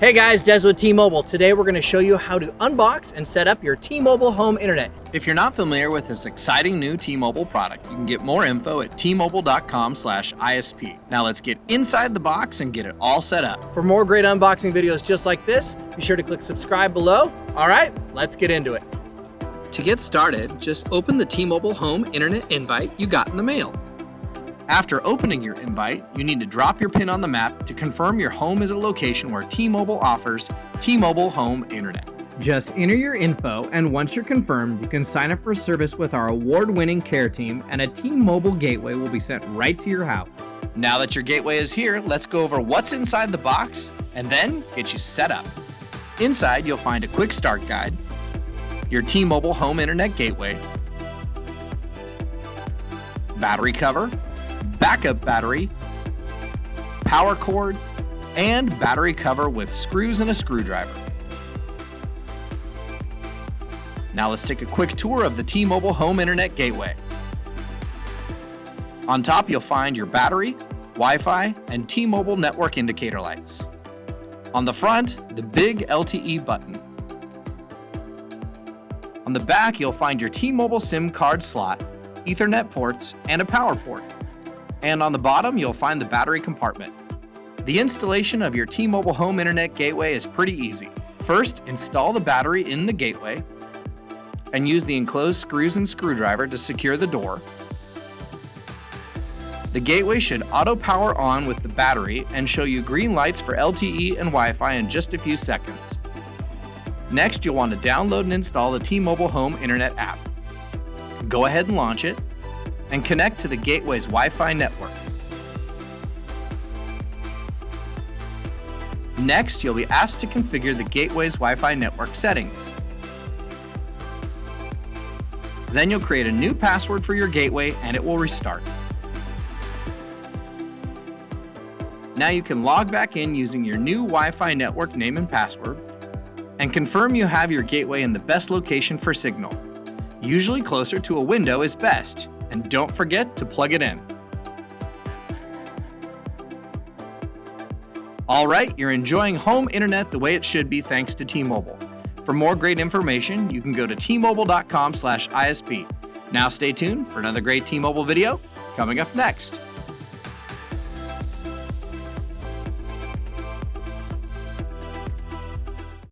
Hey guys, Des with T-Mobile. Today we're going to show you how to unbox and set up your T-Mobile home internet. If you're not familiar with this exciting new T-Mobile product, you can get more info at T-Mobile.com/ISP. Now let's get inside the box and get it all set up. For more great unboxing videos just like this, be sure to click subscribe below. All right, let's get into it. To get started, just open the T-Mobile home internet invite you got in the mail. After opening your invite, you need to drop your pin on the map to confirm your home is a location where T-Mobile offers T-Mobile home internet. Just enter your info, and once you're confirmed, you can sign up for service with our award-winning care team, and a T-Mobile gateway will be sent right to your house. Now that your gateway is here, let's go over what's inside the box and then get you set up. Inside, you'll find a quick start guide, your T-Mobile home internet gateway, battery cover, backup battery, power cord, and battery cover with screws and a screwdriver. Now let's take a quick tour of the T-Mobile home internet gateway. On top you'll find your battery, Wi-Fi, and T-Mobile network indicator lights. On the front, the big LTE button. On the back you'll find your T-Mobile SIM card slot, Ethernet ports, and a power port. And on the bottom, you'll find the battery compartment. The installation of your T-Mobile home internet gateway is pretty easy. First, install the battery in the gateway and use the enclosed screws and screwdriver to secure the door. The gateway should auto power on with the battery and show you green lights for LTE and Wi-Fi in just a few seconds. Next, you'll want to download and install the T-Mobile home internet app. Go ahead and launch it and connect to the gateway's Wi-Fi network. Next, you'll be asked to configure the gateway's Wi-Fi network settings. Then you'll create a new password for your gateway and it will restart. Now you can log back in using your new Wi-Fi network name and password and confirm you have your gateway in the best location for signal. Usually closer to a window is best. And don't forget to plug it in. All right, you're enjoying home internet the way it should be thanks to T-Mobile. For more great information, you can go to T-Mobile.com/ISP. Now stay tuned for another great T-Mobile video coming up next.